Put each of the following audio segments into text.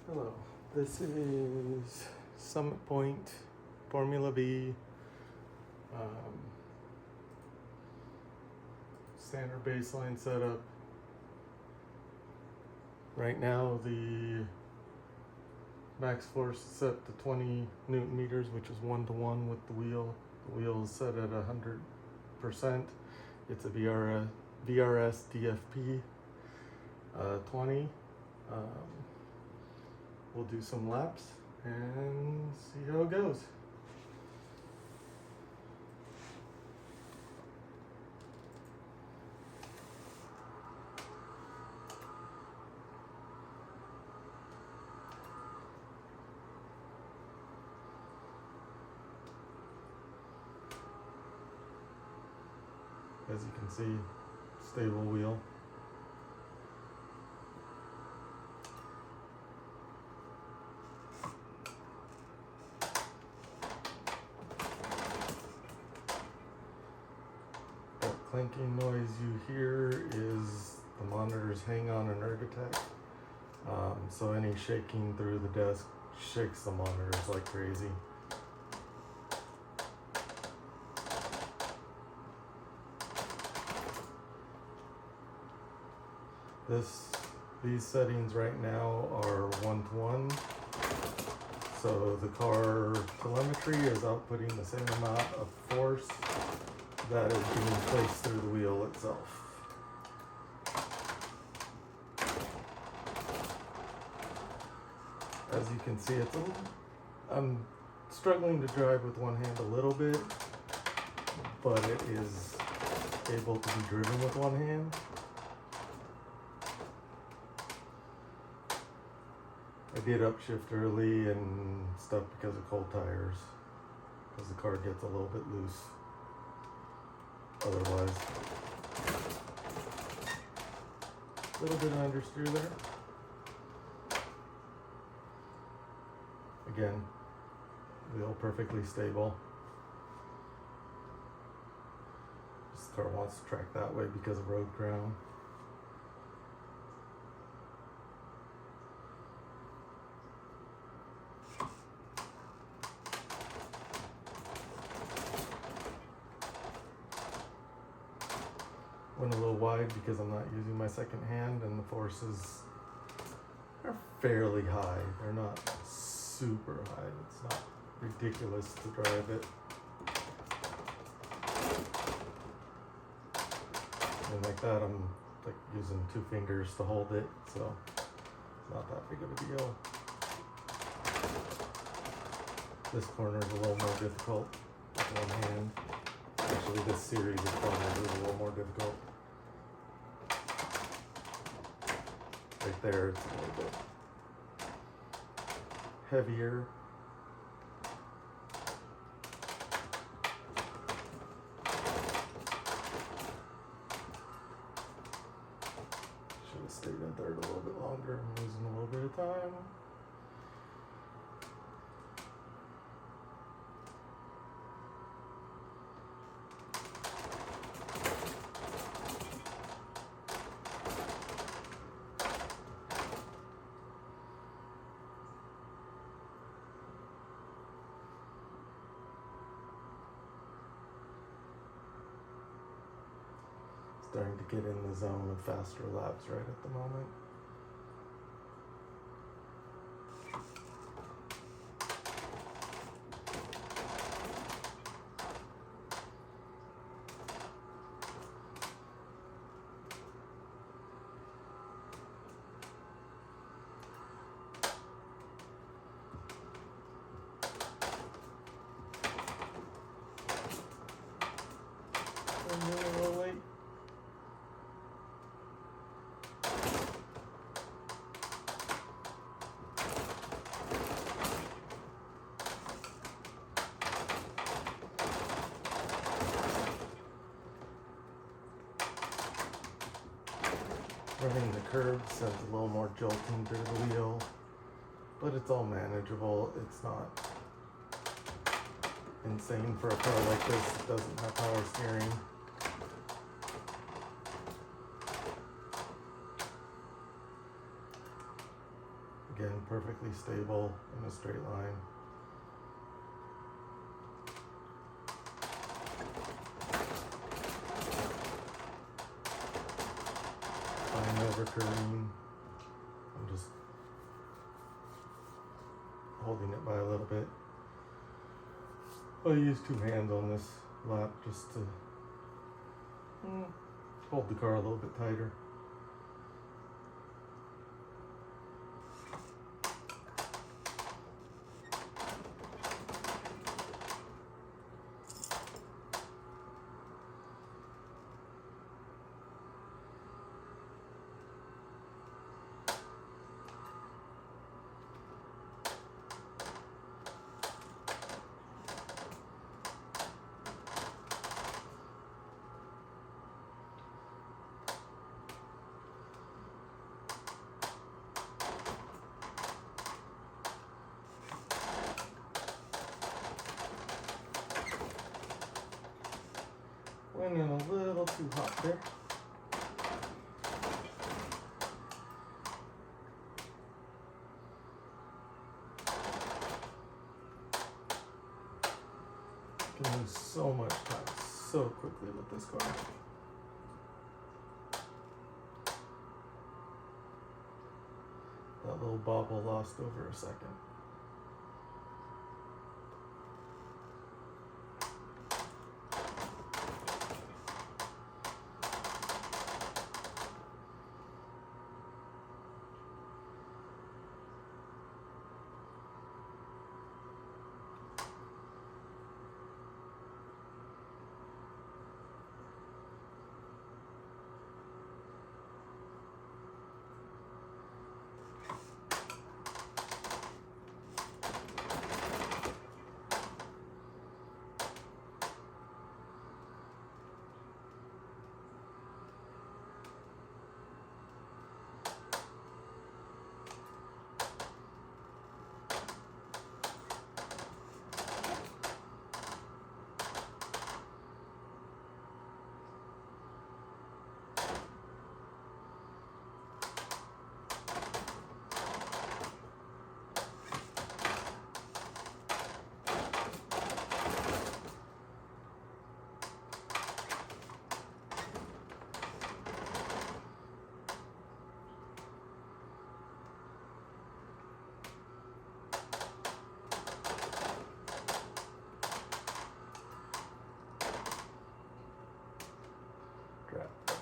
Hello, this is Summit Point Formula Vee standard baseline setup. Right now the max force is set to 20 Newton meters, which is 1-to-1 with the wheel. The wheel is set at 100%. It's a VRS DFP 20. We'll do some laps and see how it goes. As you can see, stable wheel. That clanking noise you hear is the monitors hang on Inertia. So any shaking through the desk shakes the monitors like crazy. These settings right now are 1-to-1. So the car telemetry is outputting the same amount of force that is being placed through the wheel itself. As you can see, I'm struggling to drive with one hand a little bit, but it is able to be driven with one hand. I did upshift early and stuff because of cold tires, because the car gets a little bit loose otherwise. A little bit of understeer there. Again, wheel perfectly stable. This car wants to track that way because of road ground. Went a little wide because I'm not using my second hand, and the forces are fairly high. They're not super high. It's not ridiculous to drive it. And like that, I'm like using 2 fingers to hold it, so it's not that big of a deal. This corner is a little more difficult with one hand. Actually, this series of corners is a little more difficult. Right there, it's a little bit heavier. Should have stayed in third a little bit longer. I'm losing a little bit of time. Starting to get in the zone of faster laps right at the moment. I'm really a little late. Running the curb sends a little more jolting through the wheel, but it's all manageable. It's not insane for a car like this. It doesn't have power steering. Again, perfectly stable in a straight line. Fine over careen. I'm just holding it by a little bit. I'll use two hands on this lap just to hold the car a little bit tighter. Went in a little too hot there. Can lose so much time so quickly with this car. That little bobble lost over a second.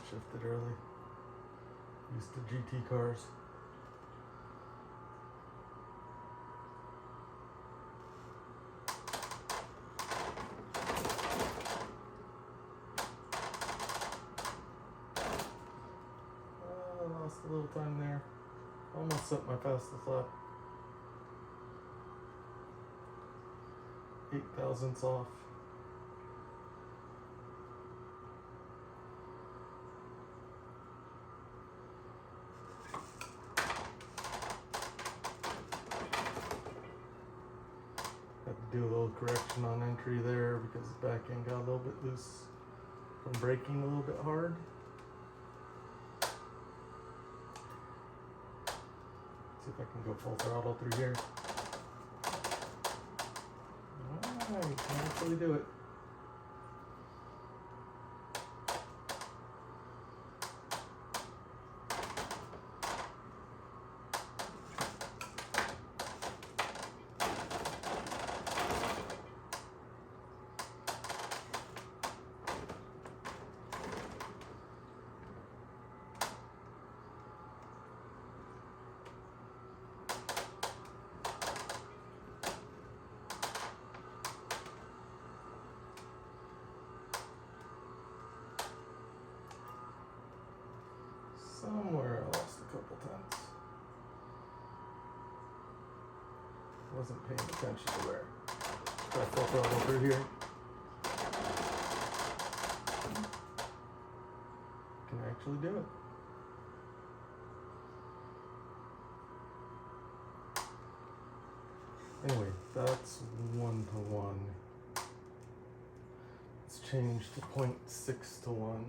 Shifted early. Used to GT cars. Lost a little time there. Almost set my fastest lap. 8 thousandths off. Do a little correction on entry there because the back end got a little bit loose from braking a little bit hard. See if I can go full throttle through here. Alright, can actually do it. Somewhere I lost a couple tenths. Wasn't paying attention to where. Try full throttle through here. Can actually do it. Anyway, that's 1-to-1. Let's change to 0.6-to-1.